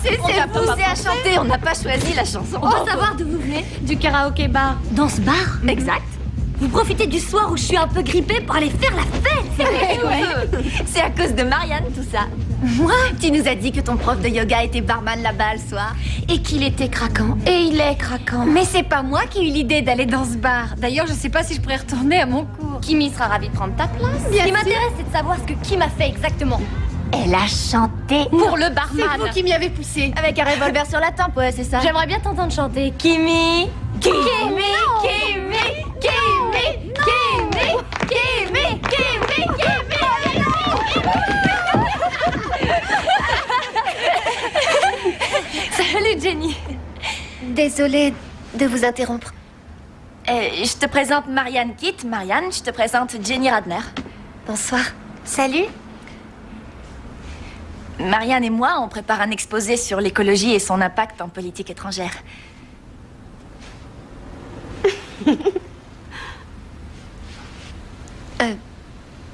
C'est poussé à chanter, on n'a pas choisi la chanson. On peut savoir d'où vous venez? Du karaoké bar. Dans ce bar? Exact. Vous profitez du soir où je suis un peu grippée pour aller faire la fête. Ouais. C'est à cause de Marianne tout ça. Moi? Tu nous as dit que ton prof de yoga était barman là-bas le soir. Et qu'il était craquant. Et il est craquant. Mais c'est pas moi qui ai eu l'idée d'aller dans ce bar. D'ailleurs, je sais pas si je pourrais retourner à mon cours. Kimi sera ravie de prendre ta place. Ce qui m'intéresse, c'est de savoir ce que Kim a fait exactement. Elle a chanté Pour le barman. C'est vous qui m'y avez poussé. avec un revolver sur la tempe, ouais, c'est ça. J'aimerais bien t'entendre chanter. Kimi. Kimi, Kimi, Kimi, Kimi, Kimi, Kimi, Salut Jenny. Désolée de vous interrompre. Je te présente Marianne Kitt. Marianne, je te présente Jenny Radner. Bonsoir. Salut. Marianne et moi, on prépare un exposé sur l'écologie et son impact en politique étrangère.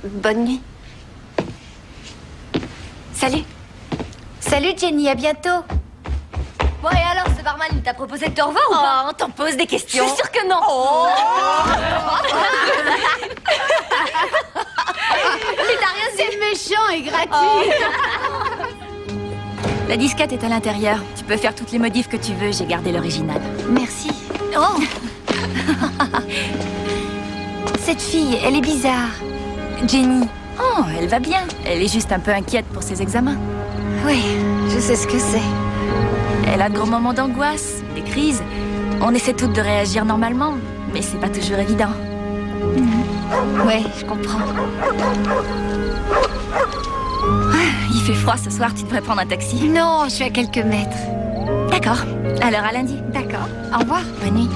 Bonne nuit. Salut. Salut Jenny, à bientôt. Bon, et alors, ce barman, il t'a proposé de te revoir ou pas? On t'en pose des questions. Je suis sûre que non. C'est méchant et gratuit. La disquette est à l'intérieur. Tu peux faire toutes les modifs que tu veux, j'ai gardé l'original. Merci. Oh. Cette fille, elle est bizarre. Jenny. Oh, elle va bien. Elle est juste un peu inquiète pour ses examens. Oui, je sais ce que c'est. Elle a de gros moments d'angoisse, des crises. On essaie toutes de réagir normalement, mais c'est pas toujours évident. Ouais, je comprends. Il fait froid ce soir, tu devrais prendre un taxi. Non, je suis à quelques mètres. D'accord. Alors à lundi. D'accord. Au revoir. Bonne nuit.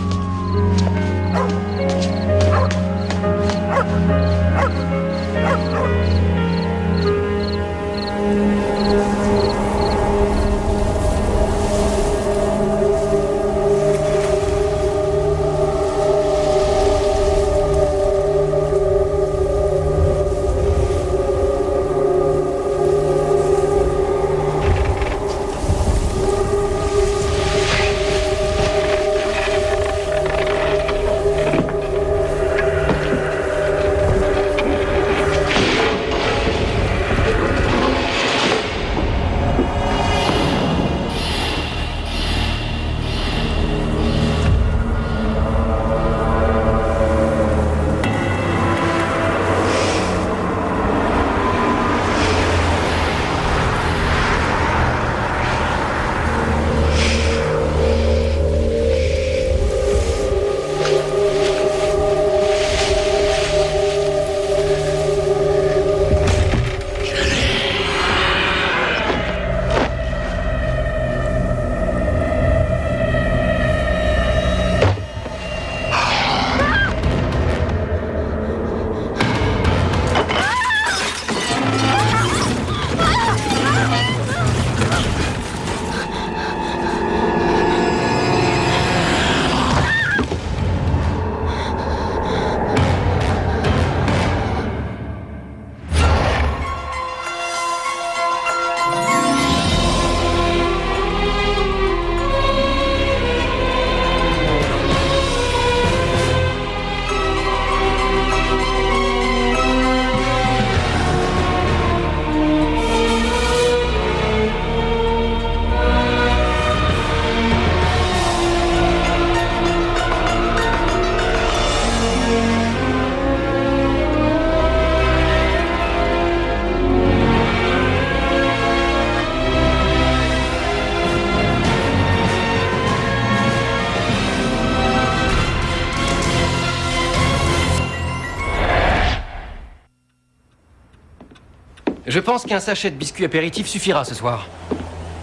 Je pense qu'un sachet de biscuits apéritifs suffira ce soir.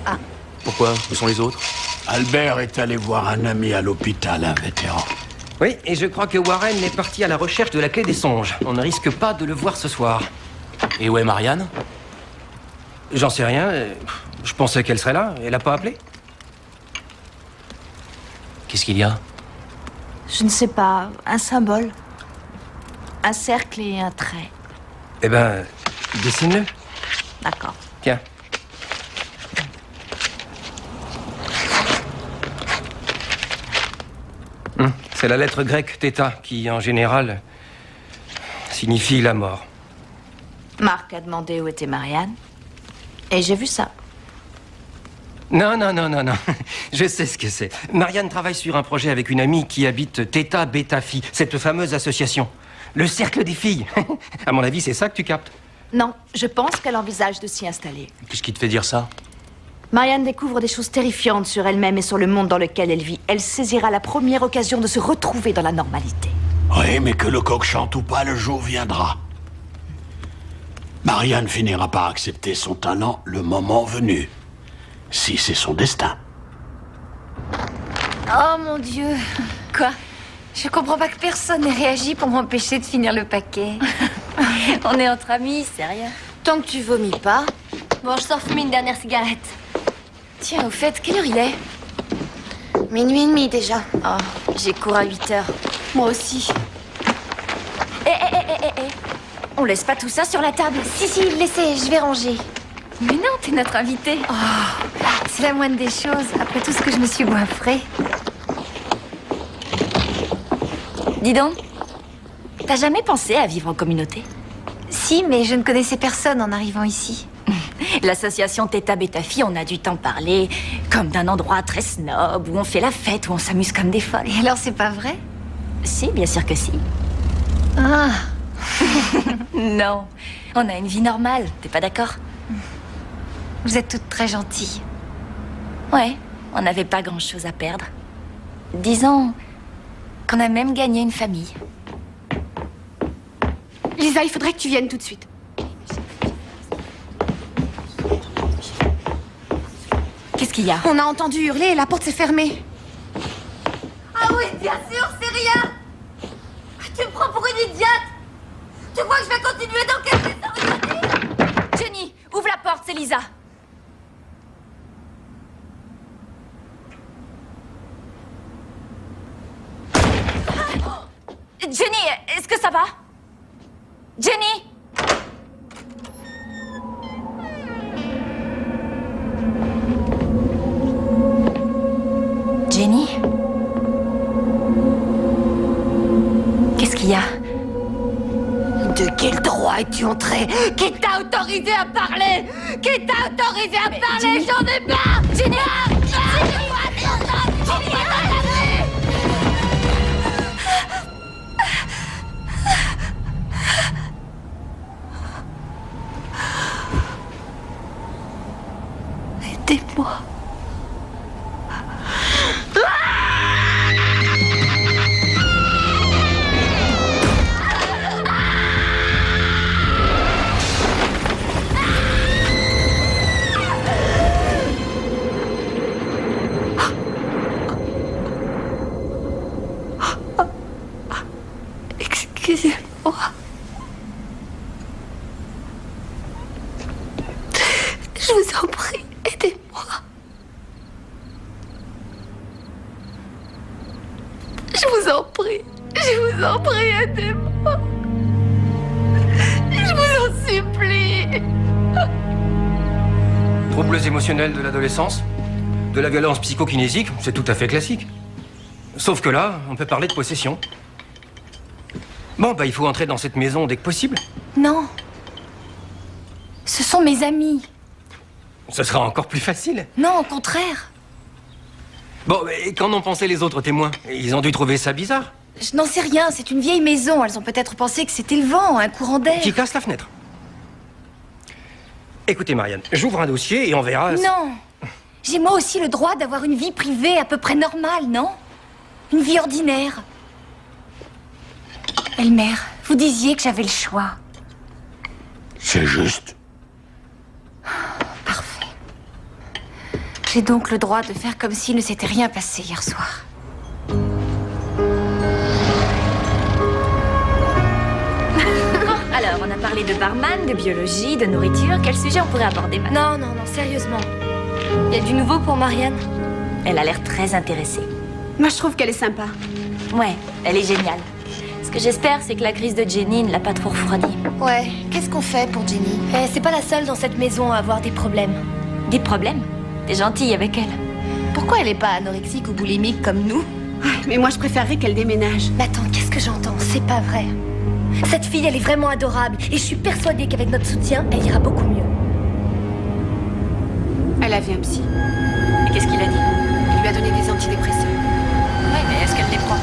Ah. Pourquoi? Où sont les autres? Albert est allé voir un ami à l'hôpital, un vétéran. Oui, et je crois que Warren est parti à la recherche de la clé des songes. On ne risque pas de le voir ce soir. Et où est Marianne? J'en sais rien. Je pensais qu'elle serait là. Elle n'a pas appelé? Qu'est-ce qu'il y a? Je ne sais pas, un symbole. Un cercle et un trait. Eh ben, dessine-le. D'accord. Tiens. C'est la lettre grecque θ qui, en général, signifie la mort. Marc a demandé où était Marianne. Et j'ai vu ça. Non. Je sais ce que c'est. Marianne travaille sur un projet avec une amie qui habite Theta Beta Phi, cette fameuse association. Le cercle des filles. À mon avis, c'est ça que tu captes. Non, je pense qu'elle envisage de s'y installer. Qu'est-ce qui te fait dire ça? Marianne découvre des choses terrifiantes sur elle-même et sur le monde dans lequel elle vit. Elle saisira la première occasion de se retrouver dans la normalité. Oui, mais que le coq chante ou pas, le jour viendra. Marianne finira par accepter son talent le moment venu. Si c'est son destin. Oh mon Dieu. Quoi? Je comprends pas que personne n'ait réagi pour m'empêcher de finir le paquet. On est entre amis, c'est rien. Tant que tu vomis pas. Bon, je sors fumer une dernière cigarette. Tiens, au fait, quelle heure il est? Minuit et demi déjà. Oh, j'ai cours à 8h. Moi aussi. Eh. On laisse pas tout ça sur la table. Si, laissez, je vais ranger. Mais non, t'es notre invité. Oh, c'est la moindre des choses, après tout ce que je me suis goinfrée. Dis donc, t'as jamais pensé à vivre en communauté? Si, mais je ne connaissais personne en arrivant ici. L'association Theta Beta Phi, on a dû t'en parler, comme d'un endroit très snob, où on fait la fête, où on s'amuse comme des folles. Et alors, c'est pas vrai? Si, bien sûr que si. Ah. Non, on a une vie normale, t'es pas d'accord? Vous êtes toutes très gentilles. Ouais, on n'avait pas grand-chose à perdre. Disons qu'on a même gagné une famille. Lisa, il faudrait que tu viennes tout de suite. Qu'est-ce qu'il y a? On a entendu hurler et la porte s'est fermée. Ah oui, bien sûr, c'est rien. Tu me prends pour une idiote. Tu crois que je vais continuer d'enquêter sans rien dire? Jenny, ouvre la porte, c'est Lisa. Jenny, est-ce que ça va? Jenny? Jenny? Qu'est-ce qu'il y a? De quel droit es-tu entrée? Qui t'a autorisé à parler? Qui t'a autorisé à parler? Jenny. J'en ai marre! Jenny! Aidez-moi. Excusez-moi. Je vous en prie, aidez-moi. Je vous en prie, aidez-moi. Je vous en supplie. Troubles émotionnels de l'adolescence, de la violence psychokinésique, c'est tout à fait classique. Sauf que là, on peut parler de possession. Bon, bah il faut entrer dans cette maison dès que possible. Non. Ce sont mes amis. Ce sera encore plus facile. Non, au contraire. Bon, et qu'en ont pensé les autres témoins? Ils ont dû trouver ça bizarre. Je n'en sais rien, c'est une vieille maison. Elles ont peut-être pensé que c'était le vent, un courant d'air. Qui casse la fenêtre. Écoutez, Marianne, j'ouvre un dossier et on verra... Non. J'ai moi aussi le droit d'avoir une vie privée à peu près normale, non? Une vie ordinaire. Elmer, vous disiez que j'avais le choix. C'est juste. Parfait. J'ai donc le droit de faire comme s'il ne s'était rien passé hier soir. Alors, on a parlé de barman, de biologie, de nourriture. Quel sujet on pourrait aborder maintenant? Non, sérieusement. Il y a du nouveau pour Marianne? Elle a l'air très intéressée. Moi, je trouve qu'elle est sympa. Ouais, elle est géniale. Ce que j'espère, c'est que la crise de Jenny ne l'a pas trop refroidie. Ouais, qu'est-ce qu'on fait pour Jenny? C'est pas la seule dans cette maison à avoir des problèmes. Des problèmes? T'es gentille avec elle. Pourquoi elle est pas anorexique ou boulimique comme nous? Mais moi, je préférerais qu'elle déménage. Mais attends, qu'est-ce que j'entends? C'est pas vrai. Cette fille, elle est vraiment adorable. Et je suis persuadée qu'avec notre soutien, elle ira beaucoup mieux. Elle a vu un psy. Et qu'est-ce qu'il a dit? Il lui a donné des antidépresseurs. Ouais, mais est-ce qu'elle les prend?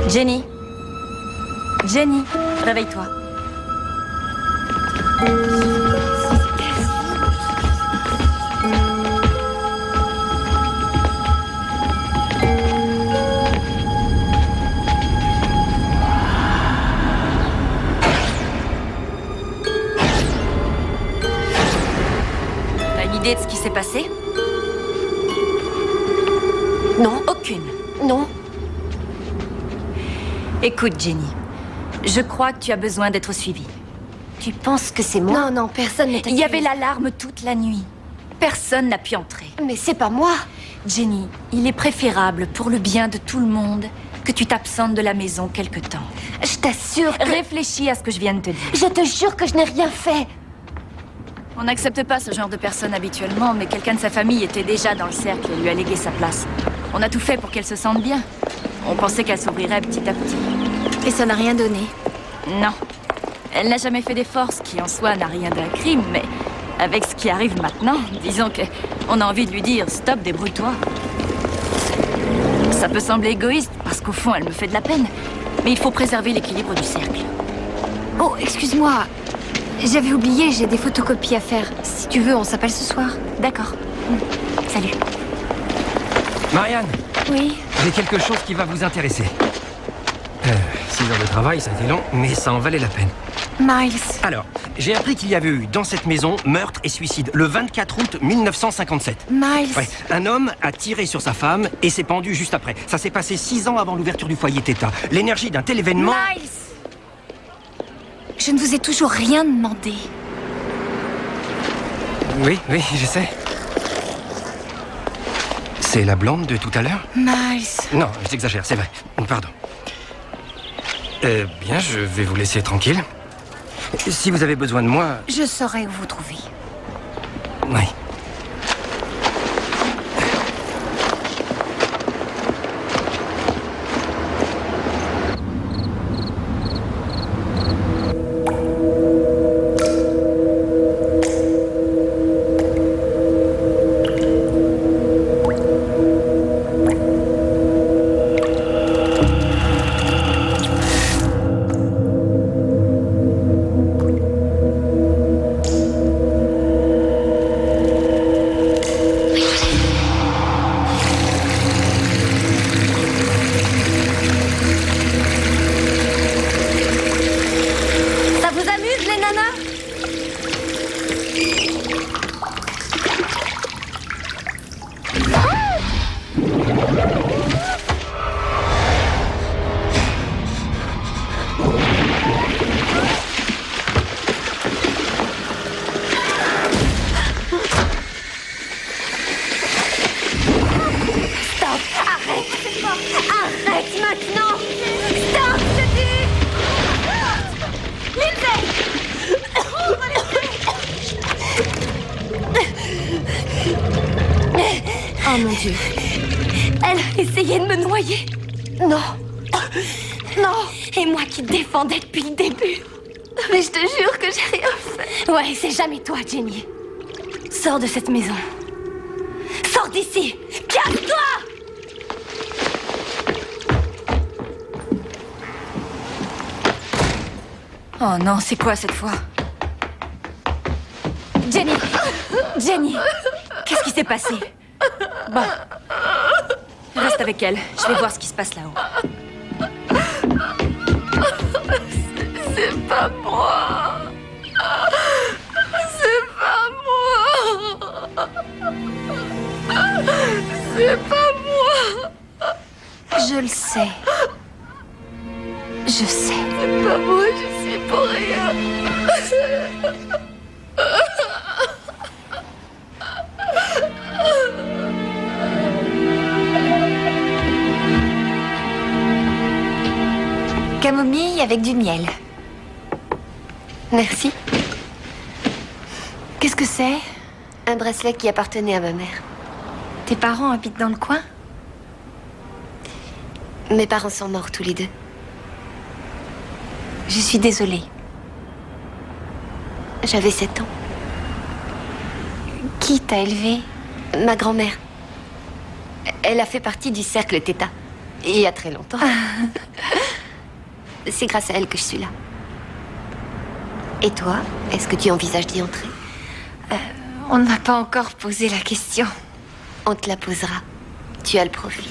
Jenny. Jenny, réveille-toi. T'as une idée de ce qui s'est passé? Non, Aucune. non. Écoute, Jenny, je crois que tu as besoin d'être suivie. Tu penses que c'est moi? Non, non, personne n'est Il y avait l'alarme toute la nuit. Personne n'a pu entrer. Mais c'est pas moi. Jenny, il est préférable, pour le bien de tout le monde, que tu t'absentes de la maison quelque temps. Je t'assure que... Réfléchis à ce que je viens de te dire. Je te jure que je n'ai rien fait. On n'accepte pas ce genre de personne habituellement, mais quelqu'un de sa famille était déjà dans le cercle et lui a légué sa place. On a tout fait pour qu'elle se sente bien. On pensait qu'elle s'ouvrirait petit à petit. Et ça n'a rien donné. Non. Elle n'a jamais fait d'efforts, ce qui en soi n'a rien d'un crime, mais avec ce qui arrive maintenant, disons qu'on a envie de lui dire « Stop, débrouille-toi ». Ça peut sembler égoïste, parce qu'au fond, elle me fait de la peine. Mais il faut préserver l'équilibre du cercle. Oh, excuse-moi. J'avais oublié, j'ai des photocopies à faire. Si tu veux, on s'appelle ce soir. D'accord. Salut. Marianne, Oui. j'ai quelque chose qui va vous intéresser. 6 heures de travail, ça a été long, mais ça en valait la peine. Miles. Alors, j'ai appris qu'il y avait eu dans cette maison meurtre et suicide le 24 août 1957. Miles. Ouais, un homme a tiré sur sa femme et s'est pendu juste après. Ça s'est passé 6 ans avant l'ouverture du foyer Theta. L'énergie d'un tel événement... Miles. Je ne vous ai toujours rien demandé. Oui, je sais. C'est la blonde de tout à l'heure? Miles. Non, j'exagère, c'est vrai. Pardon. Bien, je vais vous laisser tranquille. Si vous avez besoin de moi... Je saurai où vous trouver. Oui. Oh mon Dieu. Elle a essayé de me noyer. Non. Non. Et moi qui te défendais depuis le début. Mais je te jure que j'ai rien fait. Ouais, c'est jamais toi, Jenny. Sors de cette maison. Sors d'ici. Casse-toi! Oh non, c'est quoi cette fois? Jenny! Jenny! Qu'est-ce qui s'est passé? Bon. Reste avec elle. Je vais voir ce qui se passe là-haut. C'est pas moi. C'est pas moi. C'est pas moi. Je le sais. Je sais. C'est pas moi, je suis pour rien. Camomille avec du miel. Merci. Qu'est-ce que c'est? Un bracelet qui appartenait à ma mère. Tes parents habitent dans le coin? Mes parents sont morts tous les deux. Je suis désolée. J'avais 7 ans. Qui t'a élevée? Ma grand-mère. Elle a fait partie du cercle Theta. Il y a très longtemps. C'est grâce à elle que je suis là. Et toi, est-ce que tu envisages d'y entrer? On n'a pas encore posé la question. On te la posera. Tu as le profil.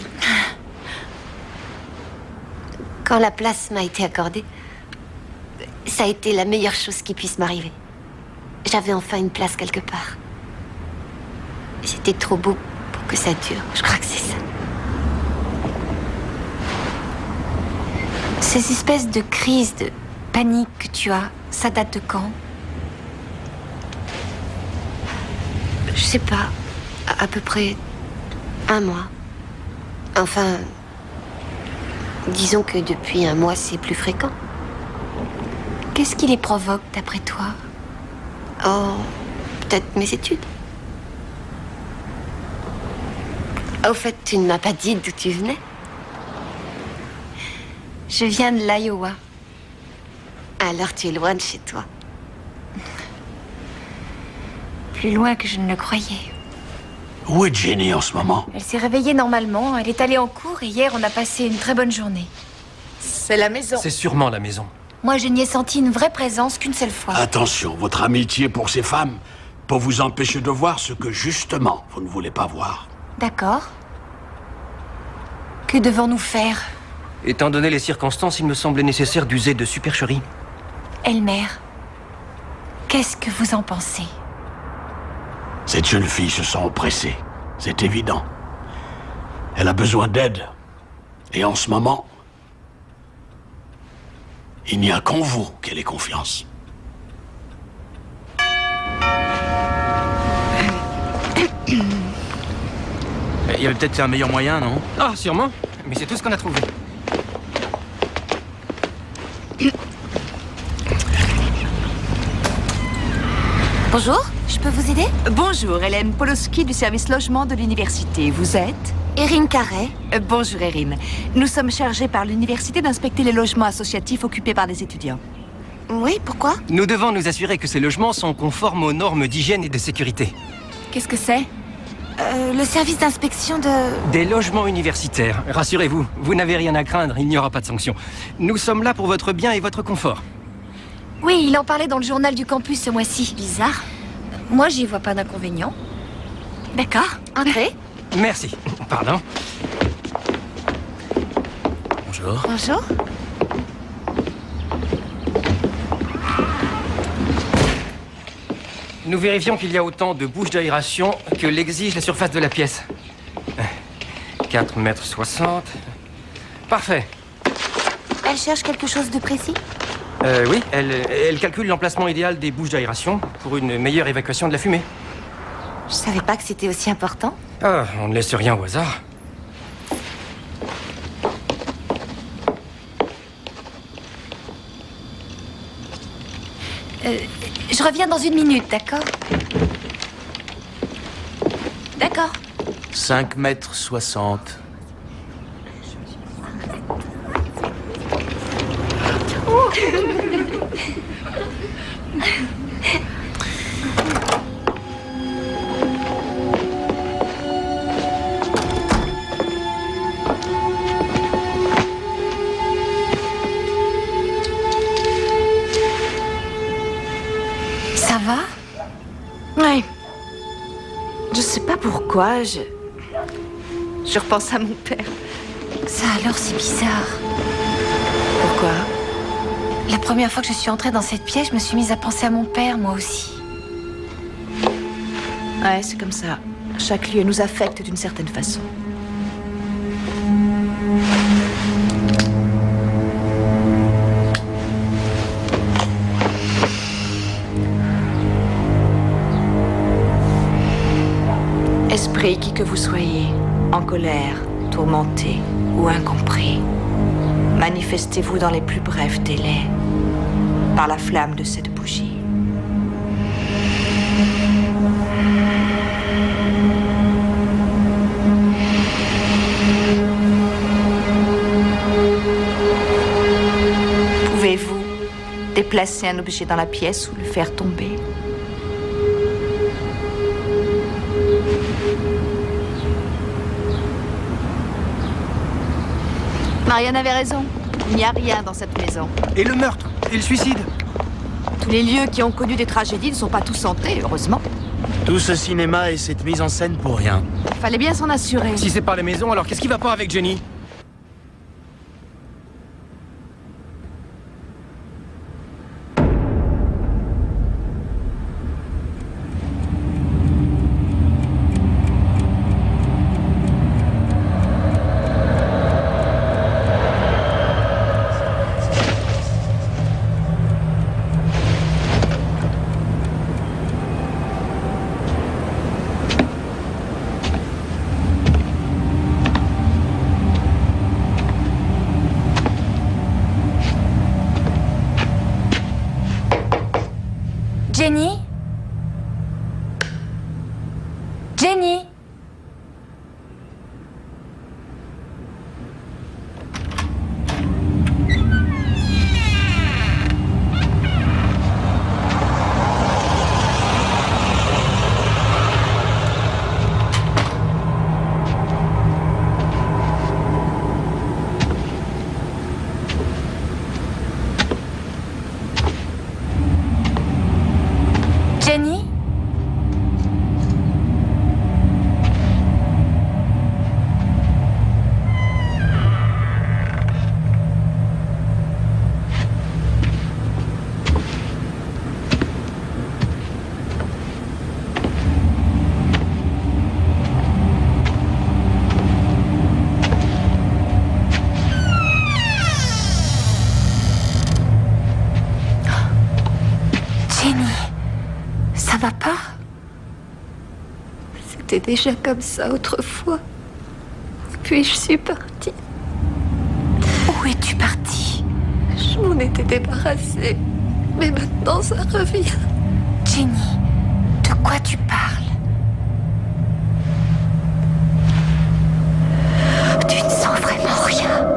Quand la place m'a été accordée, ça a été la meilleure chose qui puisse m'arriver. J'avais enfin une place quelque part. C'était trop beau pour que ça dure. Je crois que c'est ça. Ces espèces de crises, de panique que tu as, ça date de quand? Je sais pas. À peu près 1 mois. Enfin, disons que depuis 1 mois, c'est plus fréquent. Qu'est-ce qui les provoque, d'après toi? Oh, peut-être mes études. Au fait, tu ne m'as pas dit d'où tu venais. Je viens de l'Iowa. Alors tu es loin de chez toi. Plus loin que je ne le croyais. Où est Jenny en ce moment? Elle s'est réveillée normalement, elle est allée en cours et hier on a passé une très bonne journée. C'est la maison. C'est sûrement la maison. Moi je n'y ai senti une vraie présence qu'une seule fois. Attention, votre amitié pour ces femmes peut vous empêcher de voir ce que justement vous ne voulez pas voir. D'accord. Que devons-nous faire? Étant donné les circonstances, il me semblait nécessaire d'user de supercherie. Elmer, qu'est-ce que vous en pensez? Cette jeune fille se sent oppressée, c'est évident. Elle a besoin d'aide. Et en ce moment, il n'y a qu'en vous qu'elle ait confiance. Il y avait peut-être un meilleur moyen, non? Ah, sûrement. Mais c'est tout ce qu'on a trouvé. Bonjour, je peux vous aider? Bonjour, Hélène Poloski du service logement de l'université. Vous êtes? Erin Carré. Bonjour, Erin. Nous sommes chargés par l'université d'inspecter les logements associatifs occupés par les étudiants. Oui, pourquoi? Nous devons nous assurer que ces logements sont conformes aux normes d'hygiène et de sécurité. Qu'est-ce que c'est? Le service d'inspection de... Des logements universitaires. Rassurez-vous, vous n'avez rien à craindre, il n'y aura pas de sanction. Nous sommes là pour votre bien et votre confort. Oui, il en parlait dans le journal du campus ce mois-ci. Bizarre. Moi, j'y vois pas d'inconvénient. D'accord. Entrez. Merci. Pardon. Bonjour. Bonjour. Nous vérifions qu'il y a autant de bouches d'aération que l'exige la surface de la pièce. 4,60 m. Parfait. Elle cherche quelque chose de précis? Oui, elle calcule l'emplacement idéal des bouches d'aération pour une meilleure évacuation de la fumée. Je savais pas que c'était aussi important. Ah, on ne laisse rien au hasard. Je reviens dans 1 minute, d'accord? D'accord. 5,60 m. Ça va? Ouais. Je sais pas pourquoi, je repense à mon père. Ça alors, c'est bizarre. Pourquoi? La première fois que je suis entrée dans cette pièce, je me suis mise à penser à mon père, moi aussi. Ouais, c'est comme ça. Chaque lieu nous affecte d'une certaine façon. Esprit, qui que vous soyez, en colère, tourmenté ou incompris, manifestez-vous dans les plus brefs délais par la flamme de cette bougie. Pouvez-vous déplacer un objet dans la pièce ou le faire tomber? Marianne avait raison. Il n'y a rien dans cette maison. Et le meurtre? Et le suicide? Tous les lieux qui ont connu des tragédies ne sont pas tous hantés, heureusement. Tout ce cinéma et cette mise en scène pour rien. Fallait bien s'en assurer. Si c'est pas les maisons, alors qu'est-ce qui va pas avec Jenny? Jenny? Jenny? Jenny? Jenny, ça va pas? C'était déjà comme ça autrefois. Puis je suis partie. Où es-tu partie? Je m'en étais débarrassée. Mais maintenant, ça revient. Jenny, de quoi tu parles? Tu ne sens vraiment rien.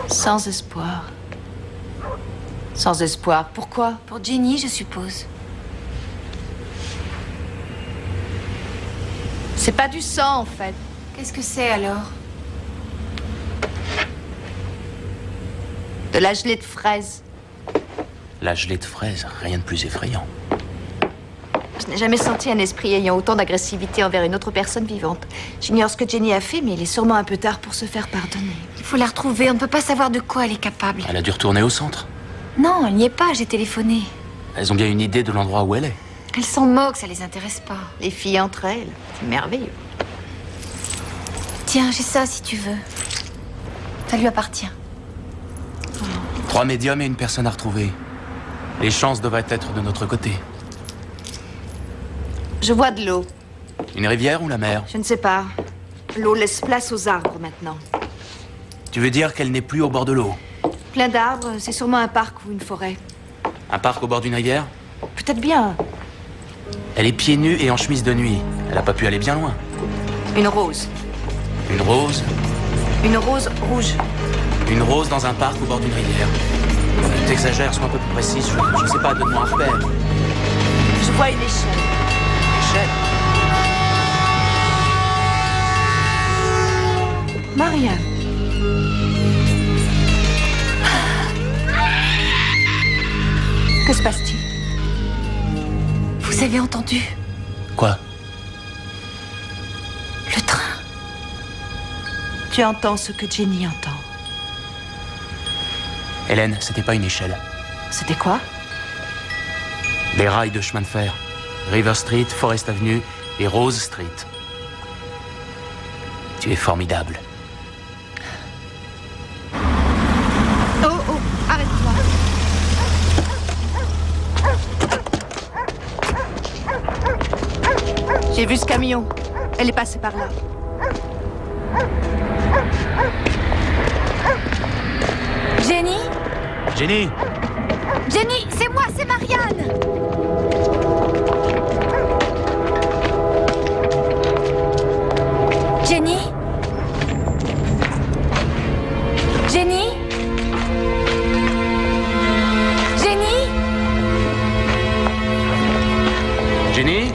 Sans espoir. Sans espoir. Pourquoi? Pour Jenny, je suppose. C'est pas du sang, en fait. Qu'est-ce que c'est alors? De la gelée de fraise. La gelée de fraise, rien de plus effrayant. Je n'ai jamais senti un esprit ayant autant d'agressivité envers une autre personne vivante. J'ignore ce que Jenny a fait, mais il est sûrement un peu tard pour se faire pardonner. Il faut la retrouver, on ne peut pas savoir de quoi elle est capable. Elle a dû retourner au centre. Non, elle n'y est pas, j'ai téléphoné. Elles ont bien une idée de l'endroit où elle est. Elles s'en moquent, ça les intéresse pas. Les filles entre elles, c'est merveilleux. Tiens, j'ai ça si tu veux. Ça lui appartient. 3 médiums et une personne à retrouver. Les chances devraient être de notre côté. Je vois de l'eau. Une rivière ou la mer? Je ne sais pas. L'eau laisse place aux arbres maintenant. Tu veux dire qu'elle n'est plus au bord de l'eau? Plein d'arbres, c'est sûrement un parc ou une forêt. Un parc au bord d'une rivière? Peut-être bien. Elle est pieds nus et en chemise de nuit. Elle n'a pas pu aller bien loin. Une rose. Une rose? Une rose rouge. Une rose dans un parc au bord d'une rivière. T'exagères, sois un peu plus précise. Je sais pas, donne-moi un repère. Je vois une échelle. Échelle? Marianne. Que se passe-t-il? Vous avez entendu? Quoi? Le train. Tu entends ce que Jenny entend. Hélène, c'était pas une échelle. C'était quoi? Des rails de chemin de fer. River Street, Forest Avenue et Rose Street. Tu es formidable. Oh, oh, arrête-toi. J'ai vu ce camion. Elle est passée par là. Jenny? Jenny! Jenny, c'est moi, c'est Marianne! Jenny? Jenny? Jenny? Jenny?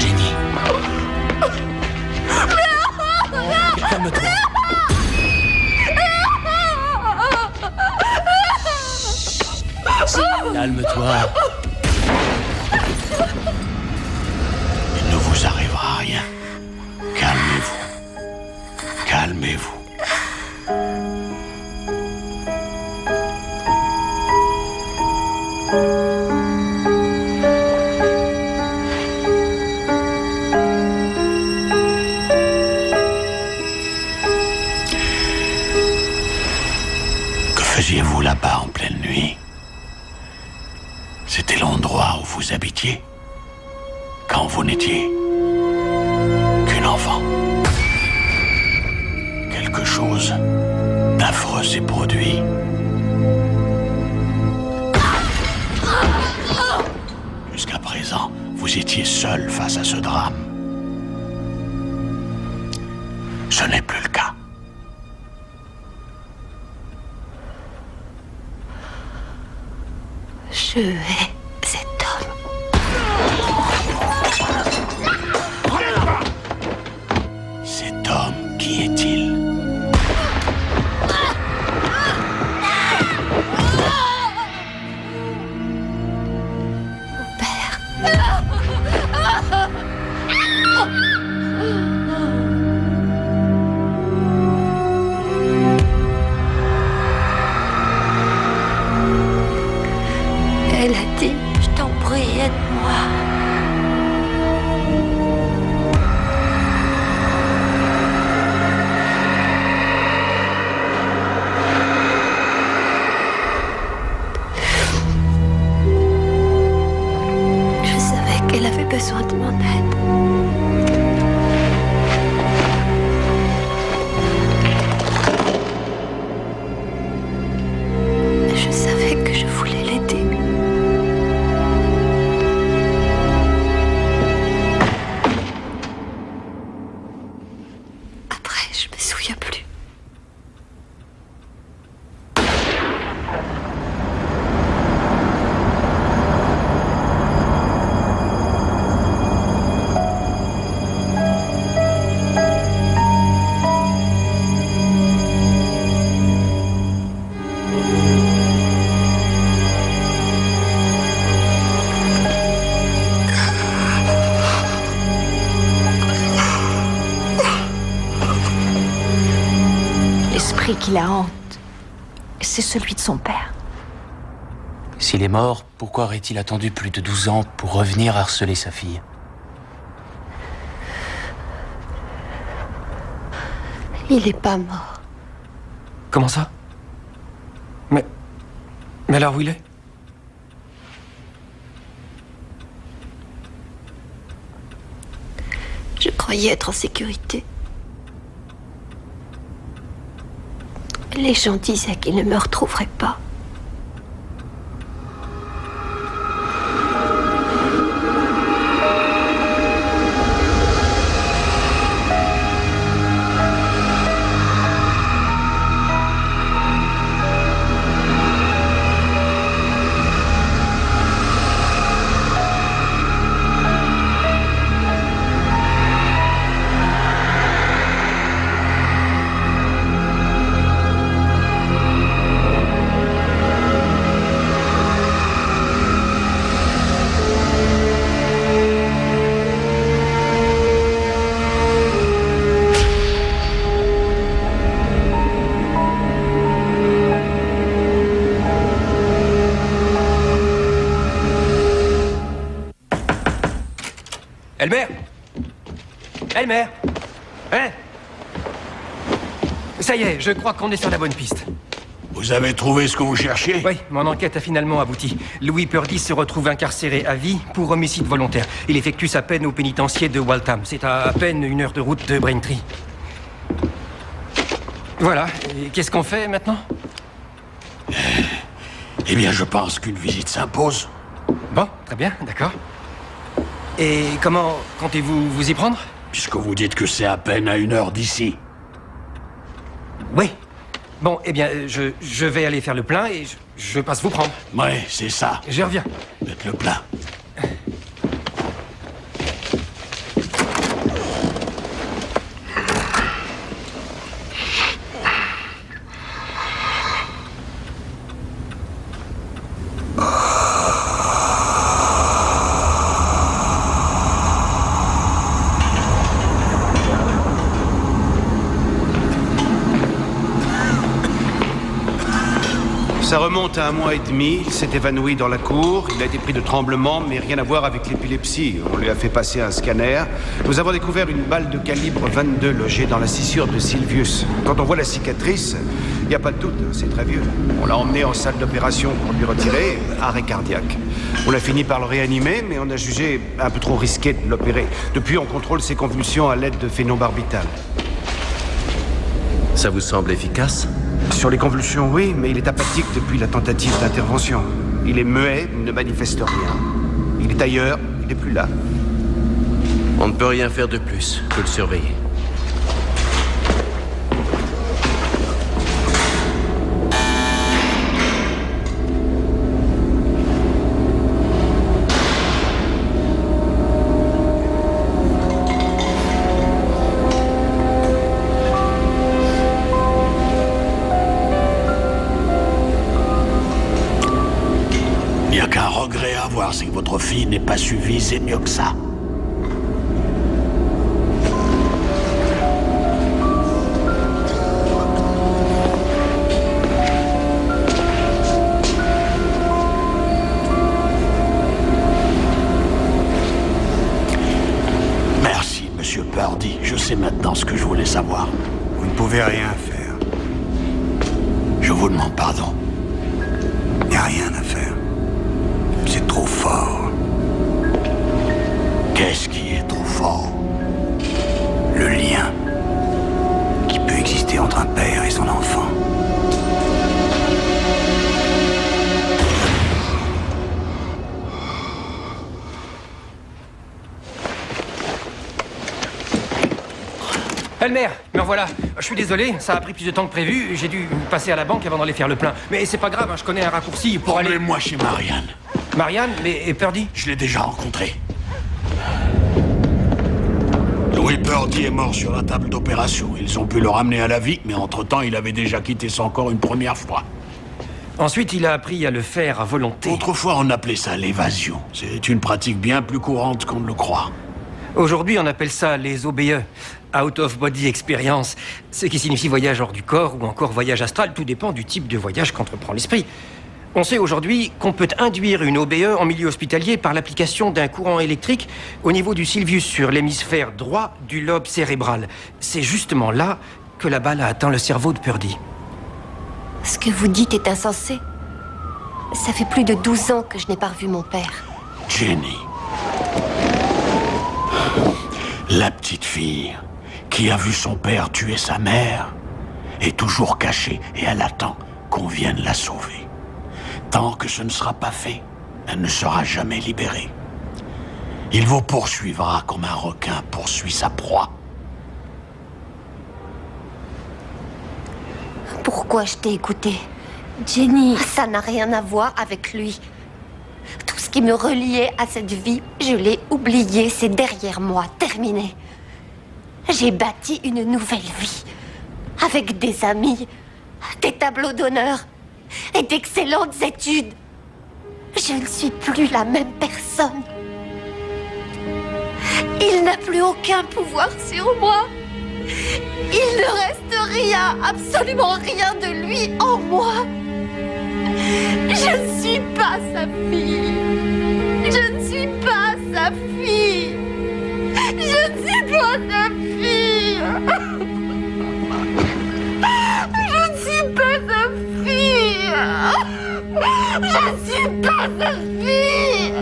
Jenny. Calme-toi. Calme-toi. Il ne vous arrivera rien. Calmez-vous. Calmez-vous. Que faisiez-vous là-bas en pleine nuit? C'était l'endroit où vous habitiez quand vous n'étiez qu'une enfant. Quelque chose d'affreux s'est produit. Jusqu'à présent, vous étiez seul face à ce drame. Ce n'est plus le cas. Je hais cet homme. Cet homme, qui est-il? Elle a dit, je t'en prie, aide-moi. Je savais qu'elle avait besoin de mon aide. Je savais que je voulais l'aider. qui la hante, c'est celui de son père. S'il est mort, pourquoi aurait-il attendu plus de 12 ans pour revenir harceler sa fille? Il est pas mort. Comment ça? Mais alors où il est? Je croyais être en sécurité. Les gens disaient qu'ils ne me retrouveraient pas. Elmer! Elmer! Hein? Ça y est, je crois qu'on est sur la bonne piste. Vous avez trouvé ce que vous cherchiez? Oui, mon enquête a finalement abouti. Louis Purdy se retrouve incarcéré à vie pour homicide volontaire. Il effectue sa peine au pénitencier de Waltham. C'est à peine 1 heure de route de Braintree. Voilà. Et qu'est-ce qu'on fait maintenant? Eh bien, je pense qu'une visite s'impose. Bon, très bien, d'accord. Et comment comptez-vous vous y prendre? Puisque vous dites que c'est à peine à 1 heure d'ici. Oui. Bon, eh bien, je vais aller faire le plein et je passe vous prendre. Ouais, c'est ça. Je reviens. Faites le plein. Ça remonte à 1 mois et demi, il s'est évanoui dans la cour, il a été pris de tremblements, mais rien à voir avec l'épilepsie. On lui a fait passer un scanner. Nous avons découvert une balle de calibre 22 logée dans la scissure de Sylvius. Quand on voit la cicatrice, il n'y a pas de doute, c'est très vieux. On l'a emmené en salle d'opération pour lui retirer, arrêt cardiaque. On a fini par le réanimer, mais on a jugé un peu trop risqué de l'opérer. Depuis, on contrôle ses convulsions à l'aide de phénobarbital. Ça vous semble efficace? Sur les convulsions, oui, mais il est apathique depuis la tentative d'intervention. Il est muet, ne manifeste rien. Il est ailleurs, il n'est plus là. On ne peut rien faire de plus que le surveiller. C'est que votre fille n'ait pas su viser mieux que ça. Merci, Monsieur Purdy. Je sais maintenant ce que je voulais savoir. Vous ne pouvez rien faire. Je vous demande pardon. Il n'y a rien à faire. C'est trop fort. Qu'est-ce qui est trop fort? Le lien qui peut exister entre un père et son enfant. Elmer, me revoilà. Je suis désolé, ça a pris plus de temps que prévu. J'ai dû passer à la banque avant d'aller faire le plein. Mais c'est pas grave, hein, je connais un raccourci pour aller... Emmenez-moi chez Marianne. Marianne, mais Purdy? Je l'ai déjà rencontré. Louis Purdy est mort sur la table d'opération. Ils ont pu le ramener à la vie, mais entre-temps, il avait déjà quitté son corps une première fois. Ensuite, il a appris à le faire à volonté. Autrefois, on appelait ça l'évasion. C'est une pratique bien plus courante qu'on ne le croit. Aujourd'hui, on appelle ça les OBE, Out of Body Experience, ce qui signifie voyage hors du corps ou encore voyage astral. Tout dépend du type de voyage qu'entreprend l'esprit. On sait aujourd'hui qu'on peut induire une OBE en milieu hospitalier par l'application d'un courant électrique au niveau du sylvius sur l'hémisphère droit du lobe cérébral. C'est justement là que la balle a atteint le cerveau de Purdy. Ce que vous dites est insensé. Ça fait plus de 12 ans que je n'ai pas revu mon père. Jenny. La petite fille qui a vu son père tuer sa mère est toujours cachée et elle attend qu'on vienne la sauver. Tant que ce ne sera pas fait, elle ne sera jamais libérée. Il vous poursuivra comme un requin poursuit sa proie. Pourquoi je t'ai écouté? Jenny... Ça n'a rien à voir avec lui. Tout ce qui me reliait à cette vie, je l'ai oublié, c'est derrière moi, terminé. J'ai bâti une nouvelle vie, avec des amis, des tableaux d'honneur et d'excellentes études. Je ne suis plus la même personne. Il n'a plus aucun pouvoir sur moi. Il ne reste rien, absolument rien de lui en moi. Je ne suis pas sa fille. Je ne suis pas sa fille. Je ne suis pas sa fille. Je ne suis pas sa fille. Je ne suis pas sa fille. Je ne suis pas sa fille.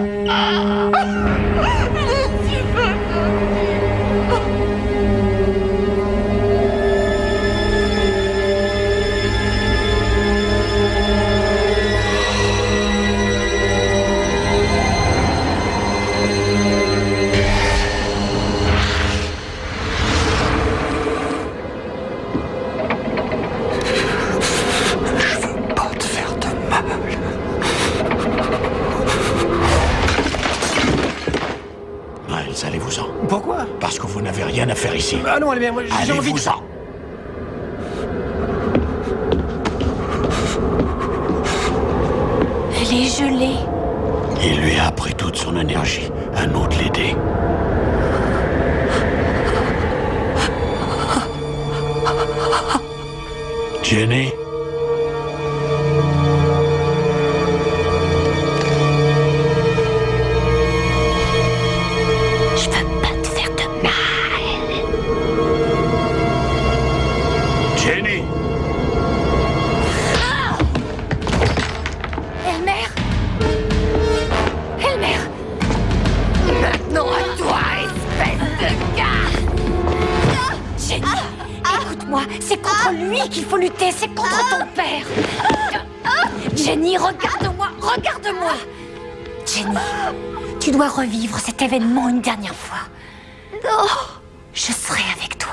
Allez-vous-en. Pourquoi? Parce que vous n'avez rien à faire ici. Ah non, allez bien, moi j'ai envie de... Allez-vous-en. Elle est gelée. Il lui a pris toute son énergie. À nous de l'aider. Jenny? C'est contre lui qu'il faut lutter, c'est contre ton père. Jenny, regarde-moi, regarde-moi. Jenny, tu dois revivre cet événement une dernière fois. Non. Je serai avec toi.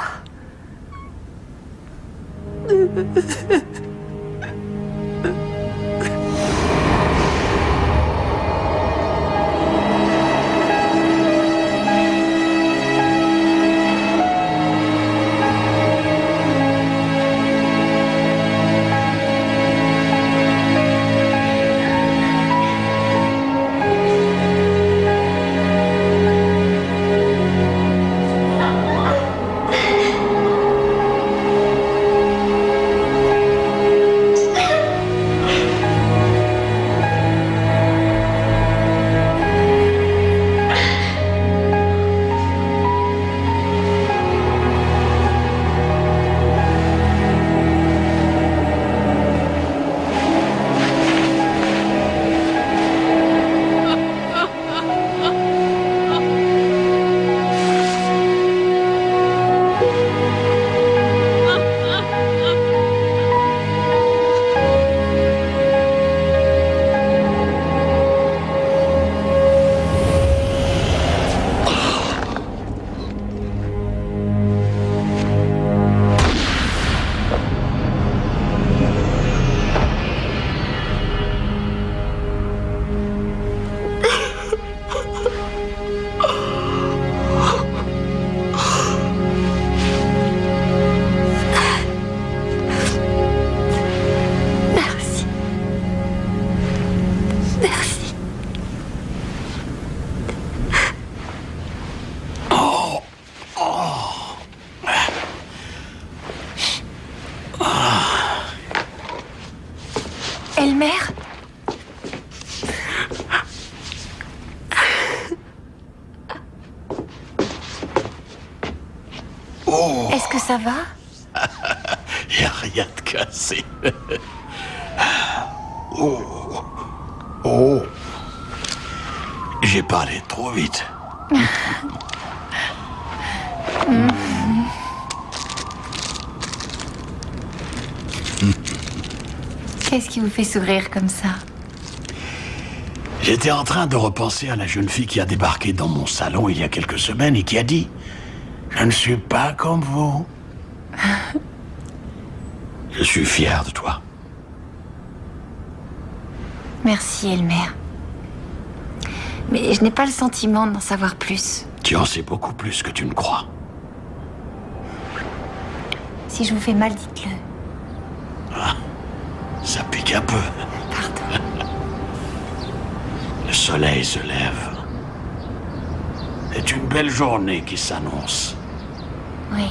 Oh, Est-ce que ça va? y a rien de cassé. Oh. Oh. J'ai parlé trop vite. Qu'est-ce qui vous fait sourire comme ça? J'étais en train de repenser à la jeune fille qui a débarqué dans mon salon il y a quelques semaines et qui a dit « Je ne suis pas comme vous. » Je suis fier de toi. Merci, Elmer. Mais je n'ai pas le sentiment d'en savoir plus. Tu en sais beaucoup plus que tu ne crois. Si je vous fais mal, dites-le. Ça pique un peu. Pardon. Le soleil se lève. C'est une belle journée qui s'annonce. Oui.